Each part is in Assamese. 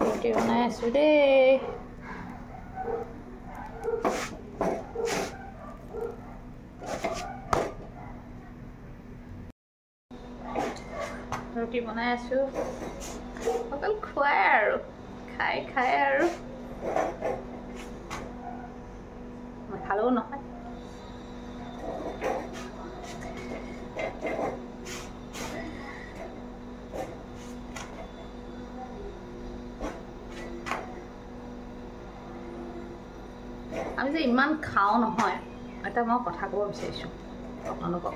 ৰুটি বনাই আছোঁ দেই। ৰুটি বনাই আছোঁ, অকল খুৱাই আৰু খাই আৰু নাখালেও নহয়। আমি যে ইমান খাওঁ নহয়, এটা মই কথা ক'ব বিচাৰিছোঁ আপোনালোকক।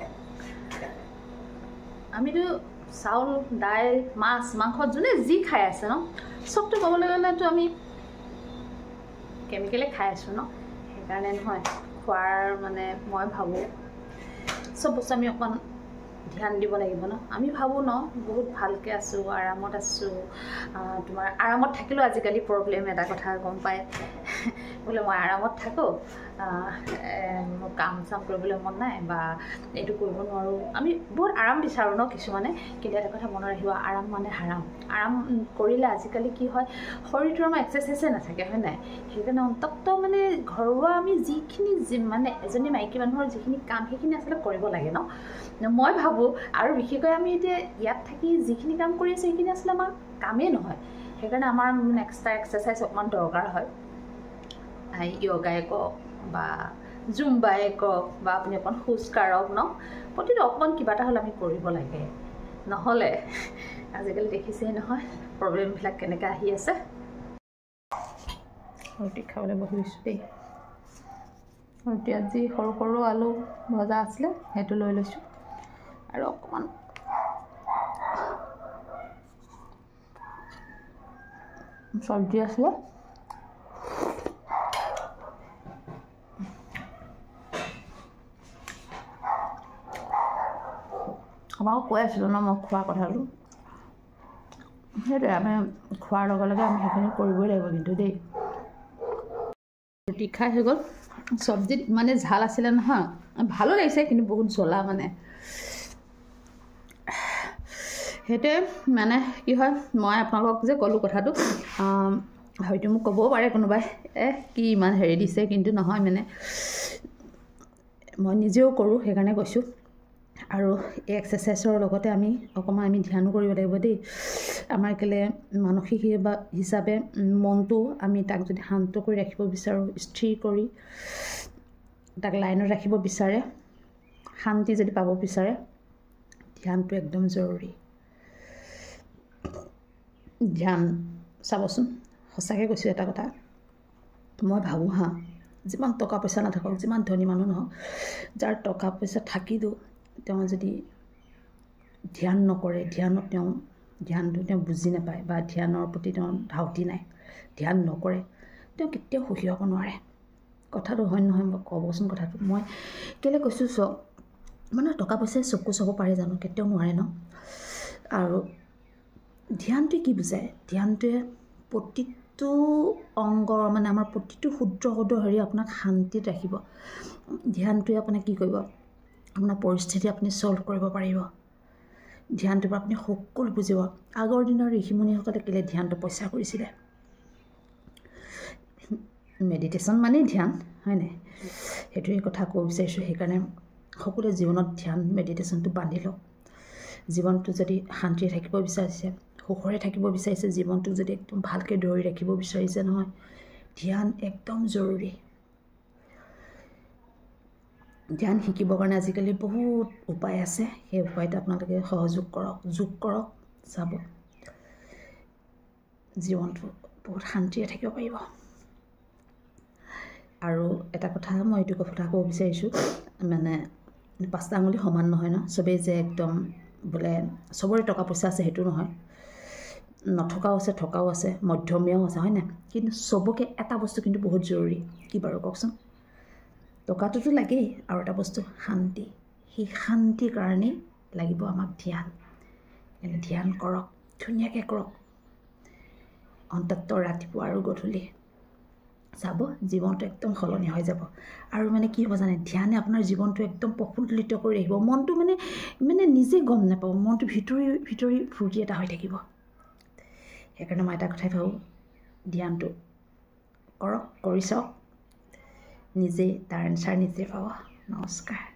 আমিতো চাউল, দাইল, মাছ, মাংস যোনে যি খাই আছে ন, চবটো ক'বলৈ গ'লেতো আমি কেমিকেলে খাই আছোঁ ন। সেইকাৰণে নহয় খোৱাৰ মানে মই ভাবোঁ চব বস্তু আমি অকণমান ধ্যান দিব লাগিব ন। আমি ভাবোঁ ন বহুত ভালকৈ আছোঁ, আৰামত আছোঁ। তোমাৰ আৰামত থাকিলেও আজিকালি প্ৰব্লেম এটা কথা গম পায়, বোলে মই আৰামত থাকোঁ, মোৰ কাম চাম কৰিবলৈ মন নাই বা এইটো কৰিব নোৱাৰোঁ। আমি বহুত আৰাম বিচাৰোঁ ন কিছুমানে, কিন্তু এটা কথা মনত ৰাখিব, আৰাম মানে হাৰাম। আৰাম কৰিলে আজিকালি কি হয়, শৰীৰটোৰ আমাৰ এক্সাৰচাইজে নাথাকে, হয় নাই? সেইকাৰণে অন্তত মানে ঘৰুৱা আমি যিখিনি মানে এজনী মাইকী মানুহৰ যিখিনি কাম সেইখিনি আচলতে কৰিব লাগে ন, মই ভাবোঁ। আৰু বিশেষকৈ আমি এতিয়া ইয়াত থাকি যিখিনি কাম কৰি আছোঁ সেইখিনি আচলতে আমাৰ কামেই নহয়। সেইকাৰণে আমাৰ এক্সট্ৰা এক্সাৰচাইজ অকণমান দৰকাৰ হয়। য়োগাই কওক বা জুম্বাই কওক বা আপুনি অকণ খোজ কাঢ়ক ন, প্ৰতিটো অকণমান কিবা এটা হ'লে আমি কৰিব লাগে। নহ'লে আজিকালি দেখিছেই নহয় প্ৰব্লেমবিলাক কেনেকৈ আহি আছে। ৰুটি খাবলৈ বহিছোঁ দেই। ৰুটি আজি সৰু সৰু আলু ভজা আছিলে, সেইটো লৈ লৈছোঁ আৰু অকণমান চব্জি আছিলে। আমাক কৈ আছিলোঁ ন মই খোৱা কথাটো, সেইটোৱে আমি খোৱাৰ লগে লগে আমি সেইখিনি কৰিবই লাগিব কিন্তু দেই। ৰুটি খাই হৈ গ'ল। চব্জিত মানে ঝাল আছিলে নহয়, ভালো লাগিছে কিন্তু বহুত জ্বলা মানে। সেইটোৱে মানে কি হয়, মই আপোনালোকক যে ক'লোঁ কথাটো, হয়তো মোক ক'বও পাৰে কোনোবাই কি ইমান হেৰি দিছে, কিন্তু নহয় মানে মই নিজেও কৰোঁ সেইকাৰণে কৈছোঁ। আৰু এই এক্সাৰচাইজৰ লগতে আমি অকণমান আমি ধ্যানো কৰিব লাগিব দেই। আমাৰ কেলে মানসিক হিচাপে মনটো আমি তাক যদি শান্ত কৰি ৰাখিব বিচাৰোঁ, স্থিৰ কৰি তাক লাইনত ৰাখিব বিচাৰে, শান্তি যদি পাব বিচাৰে, ধ্যানটো একদম জৰুৰী। ধ্যান চাবচোন, সঁচাকৈ কৈছোঁ এটা কথা, মই ভাবোঁ যিমান টকা পইচা নাথাকক, যিমান ধনী মানুহ নহওক, যাৰ টকা পইচা থাকিলেও তেওঁ যদি ধ্যান নকৰে, ধ্যানটো তেওঁ বুজি নাপায় বা ধ্যানৰ প্ৰতি তেওঁৰ ধাউতি নাই, ধ্যান নকৰে, তেওঁ কেতিয়াও সুখী হ'ব নোৱাৰে। কথাটো হয় নহয় মই ক'বচোন কথাটো। মই কেলৈ কৈছোঁ চব মানে টকা পইচাই চকু চাব পাৰে জানো? কেতিয়াও নোৱাৰে ন। আৰু ধ্যানটোৱে কি বুজায়? ধ্যানটোৱে প্ৰতিটো অংগৰ মানে আমাৰ প্ৰতিটো ক্ষুদ্ৰ হেৰি আপোনাক শান্তিত ৰাখিব। ধ্যানটোৱে আপোনাক কি কৰিব, আপোনাৰ পৰিস্থিতি আপুনি ছল্ভ কৰিব পাৰিব। ধ্যানটোৰ পৰা আপুনি সকলো বুজিব। আগৰ দিনৰ ঋষিমুনিসকলে কেলৈ ধ্যানটো পইচা কৰিছিলে? মেডিটেশ্যন মানেই ধ্যান, হয় নাই? সেইটোৱে কথা ক'ব বিচাৰিছোঁ। সেইকাৰণে সকলোৱে জীৱনত ধ্যান মেডিটেশ্যনটো বান্ধি লওক। জীৱনটো যদি শান্তিৰে থাকিব বিচাৰিছে, সুখৰে থাকিব বিচাৰিছে, জীৱনটোক যদি একদম ভালকৈ ধৰি ৰাখিব বিচাৰিছে নহয়, ধ্যান একদম জৰুৰী। ধ্যান শিকিবৰ কাৰণে আজিকালি বহুত উপায় আছে, সেই উপায়টো আপোনালোকে সহযোগ কৰক, যোগ কৰক, চাব জীৱনটো বহুত শান্তিৰে থাকিব পাৰিব। আৰু এটা কথা মই এইটো কথা ক'ব বিচাৰিছোঁ, মানে 5টা আঙুলি সমান নহয় ন, চবেই যে একদম বোলে চবৰে টকা পইচা আছে সেইটো নহয়, নথকাও আছে, থকাও আছে, মধ্যমীয়াও আছে, হয় নাই? কিন্তু চবকে এটা বস্তু কিন্তু বহুত জৰুৰী, কি বাৰু কওকচোন? টকাটোতো লাগেই, আৰু এটা বস্তু শান্তি। সেই শান্তিৰ কাৰণেই লাগিব আমাক ধ্যান। ধ্যান কৰক, ধুনীয়াকৈ কৰক, অন্তত ৰাতিপুৱা আৰু গধূলি। চাব জীৱনটো একদম সলনি হৈ যাব। আৰু মানে কি হ'ব জানে, ধ্যানে আপোনাৰ জীৱনটো একদম প্ৰফুল্লিত কৰি ৰাখিব। মনটো মানে নিজে গম নাপাব, মনটো ভিতৰি ফূৰ্তি এটা হৈ থাকিব। সেইকাৰণে মই এটা কথাই ভাবোঁ, ধ্যানটো কৰক, কৰি চাওক, নিজেই তাৰ এনচাৰ নিজে পাব। নমস্কাৰ।